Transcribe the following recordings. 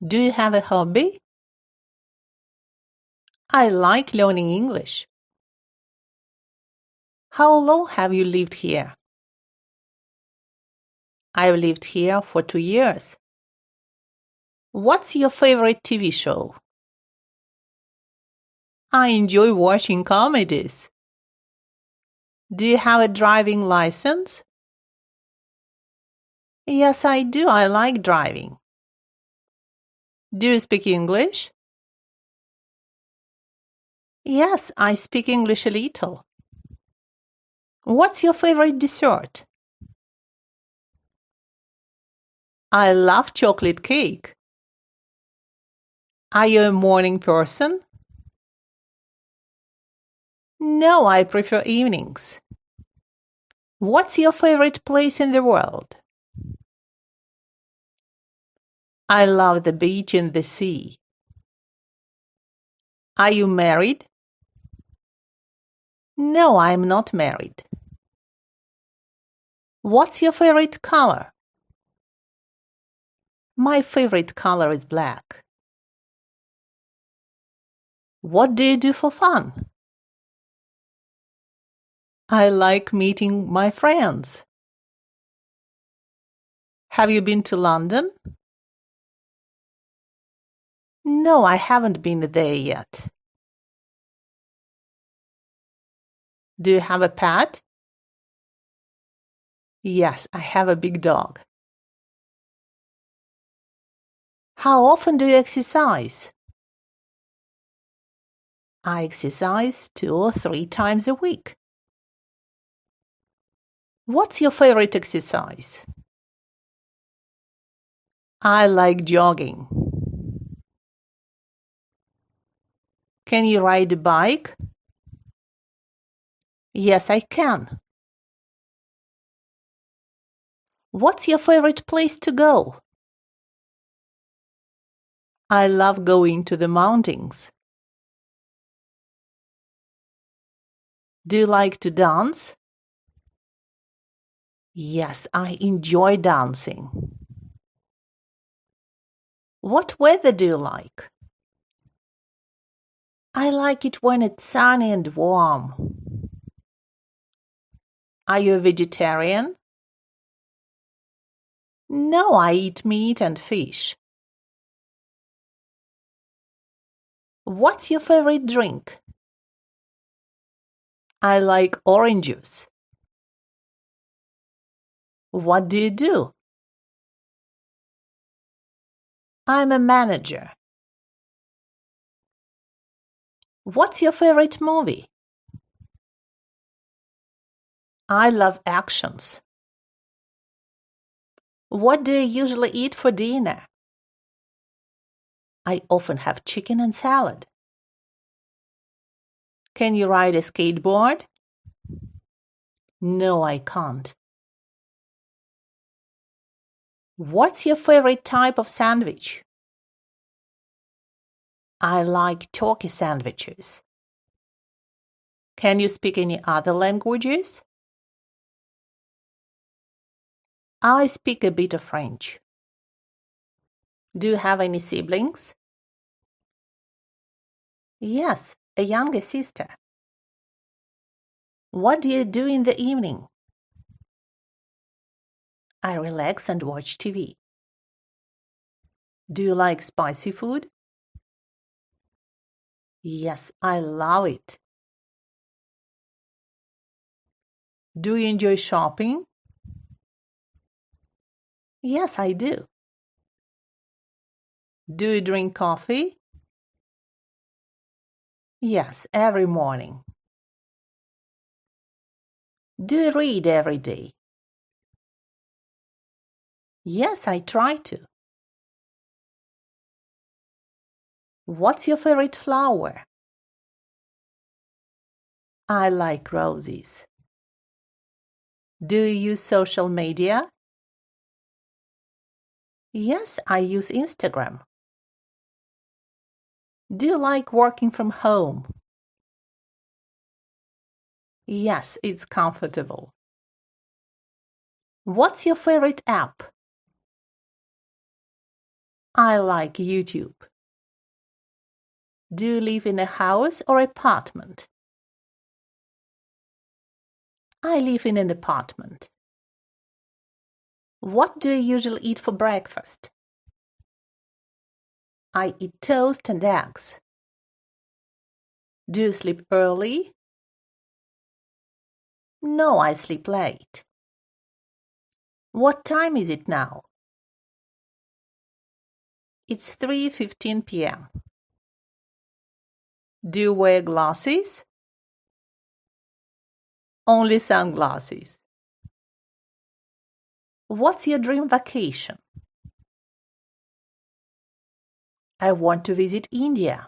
Do you have a hobby? I like learning English. How long have you lived here? I've lived here for 2 years. What's your favorite TV show? I enjoy watching comedies. Do you have a driving license? Yes, I do. I like driving. Do you speak English? Yes, I speak English a little. What's your favorite dessert? I love chocolate cake. Are you a morning person? No, I prefer evenings. What's your favorite place in the world? I love the beach and the sea. Are you married? No, I'm not married. What's your favorite color? My favorite color is black. What do you do for fun? I like meeting my friends. Have you been to London? No, I haven't been there yet. Do you have a pet? Yes, I have a big dog. How often do you exercise? I exercise 2 or 3 times a week. What's your favorite exercise? I like jogging. Can you ride a bike? Yes, I can. What's your favorite place to go? I love going to the mountains. Do you like to dance? Yes, I enjoy dancing. What weather do you like? I like it when it's sunny and warm. Are you a vegetarian? No, I eat meat and fish. What's your favorite drink? I like orange juice. What do you do? I'm a manager. What's your favorite movie? I love actions. What do you usually eat for dinner? I often have chicken and salad. Can you ride a skateboard? No, I can't. What's your favorite type of sandwich? I like turkey sandwiches. Can you speak any other languages? I speak a bit of French. Do you have any siblings? Yes, a younger sister. What do you do in the evening? I relax and watch TV. Do you like spicy food? Yes, I love it. Do you enjoy shopping? Yes, I do. Do you drink coffee? Yes, every morning. Do you read every day? Yes, I try to. What's your favorite flower? I like roses. Do you use social media? Yes, I use Instagram. Do you like working from home? Yes, it's comfortable. What's your favorite app? I like YouTube. Do you live in a house or apartment? I live in an apartment. What do you usually eat for breakfast? I eat toast and eggs. Do you sleep early? No, I sleep late. What time is it now? It's 3:15 p.m. Do you wear glasses? Only sunglasses. What's your dream vacation? I want to visit India.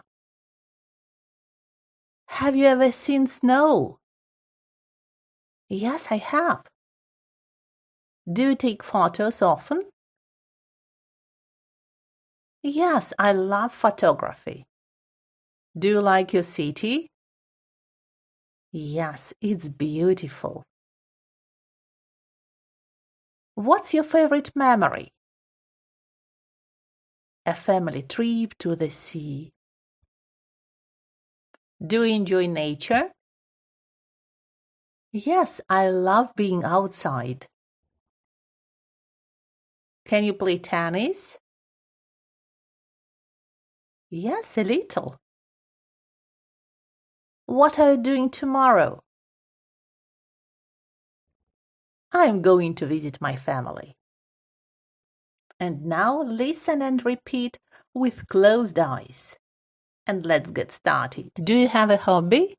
Have you ever seen snow? Yes, I have. Do you take photos often? Yes, I love photography. Do you like your city? Yes, it's beautiful. What's your favorite memory? A family trip to the sea. Do you enjoy nature? Yes, I love being outside. Can you play tennis? Yes, a little. What are you doing tomorrow? I'm going to visit my family. And now listen and repeat with closed eyes. And let's get started. Do you have a hobby?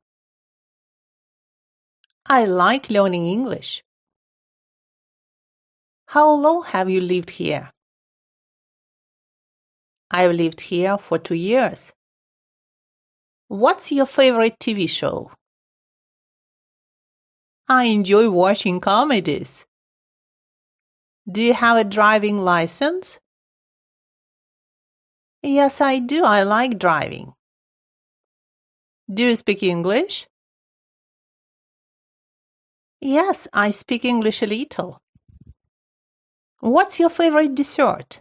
I like learning English. How long have you lived here? I've lived here for 2 years. What's your favorite TV show? I enjoy watching comedies. Do you have a driving license? Yes, I do. I like driving. Do you speak English? Yes, I speak English a little. What's your favorite dessert?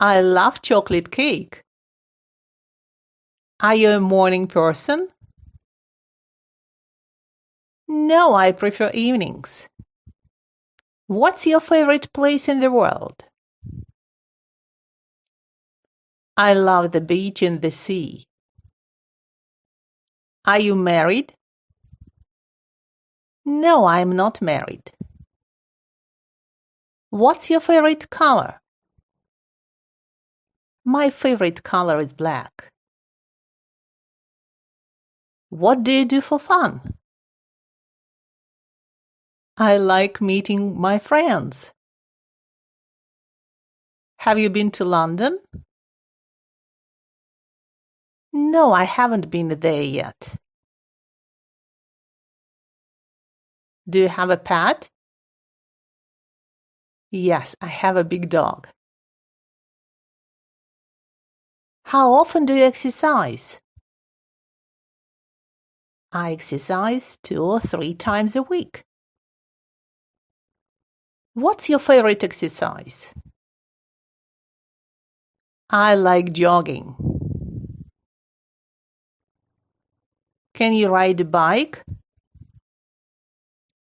I love chocolate cake. Are you a morning person? No, I prefer evenings. What's your favorite place in the world? I love the beach and the sea. Are you married? No, I'm not married. What's your favorite color? My favorite color is black. What do you do for fun? I like meeting my friends. Have you been to London? No, I haven't been there yet. Do you have a pet? Yes, I have a big dog. How often do you exercise? I exercise 2 or 3 times a week. What's your favorite exercise? I like jogging. Can you ride a bike?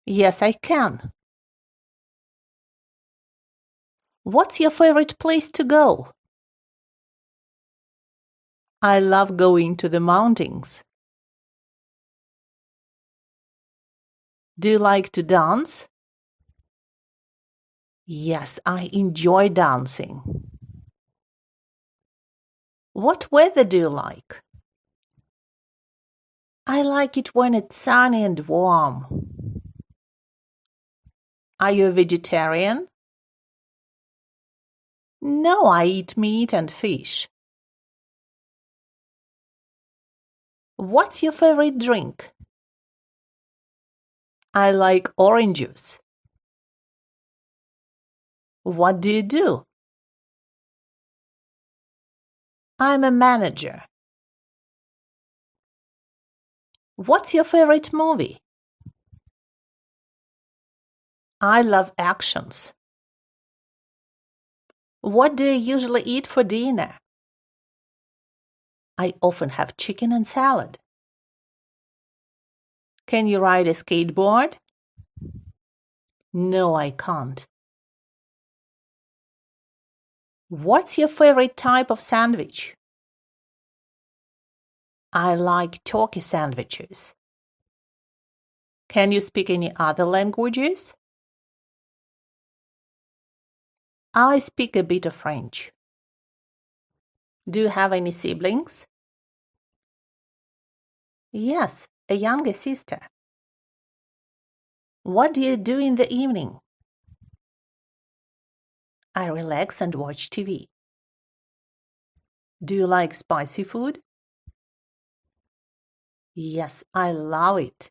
Yes, I can. What's your favorite place to go? I love going to the mountains. Do you like to dance? Yes, I enjoy dancing. What weather do you like? I like it when it's sunny and warm. Are you a vegetarian? No, I eat meat and fish. What's your favorite drink? I like orange juice. What do you do? I'm a manager. What's your favorite movie? I love actions. What do you usually eat for dinner? I often have chicken and salad. Can you ride a skateboard? No, I can't. What's your favorite type of sandwich? I like turkey sandwiches. Can you speak any other languages? I speak a bit of French. Do you have any siblings? Yes, a younger sister. What do you do in the evening? I relax and watch TV. Do you like spicy food? Yes, I love it.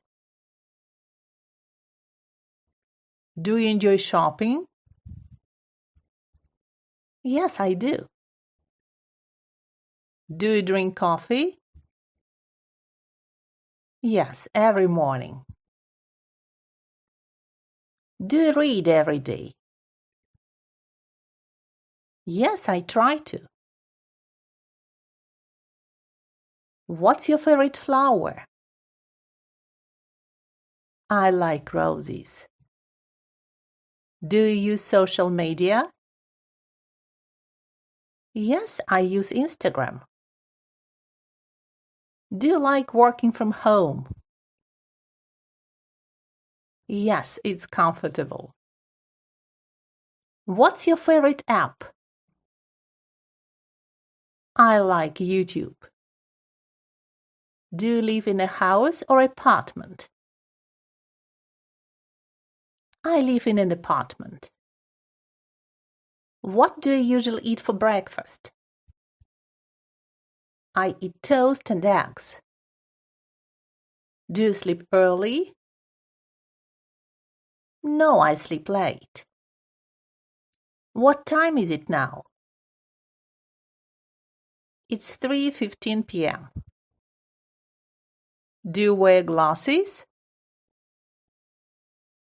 Do you enjoy shopping? Yes, I do. Do you drink coffee? Yes, every morning. Do you read every day? Yes, I try to. What's your favorite flower? I like roses. Do you use social media? Yes, I use Instagram. Do you like working from home? Yes, it's comfortable. What's your favorite app? I like YouTube. Do you live in a house or apartment? I live in an apartment. What do you usually eat for breakfast? I eat toast and eggs. Do you sleep early? No, I sleep late. What time is it now? It's 3:15 p.m. Do you wear glasses?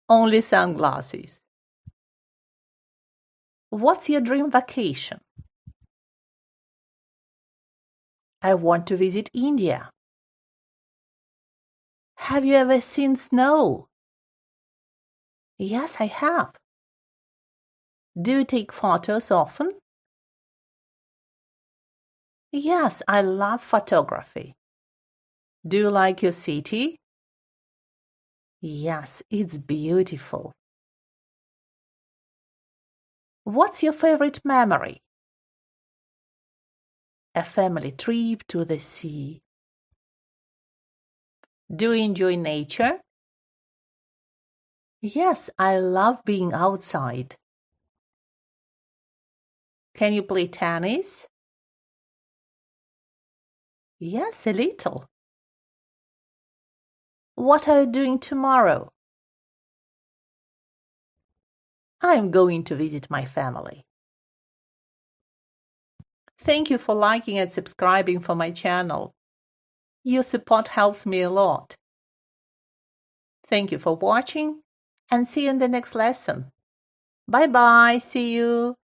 Only sunglasses. What's your dream vacation? I want to visit India. Have you ever seen snow? Yes, I have. Do you take photos often? Yes, I love photography. Do you like your city? Yes, it's beautiful. What's your favorite memory? A family trip to the sea. Do you enjoy nature? Yes, I love being outside. Can you play tennis? Yes, a little. What are you doing tomorrow? I'm going to visit my family. Thank you for liking and subscribing for my channel. Your support helps me a lot. Thank you for watching and see you in the next lesson. Bye bye. See you.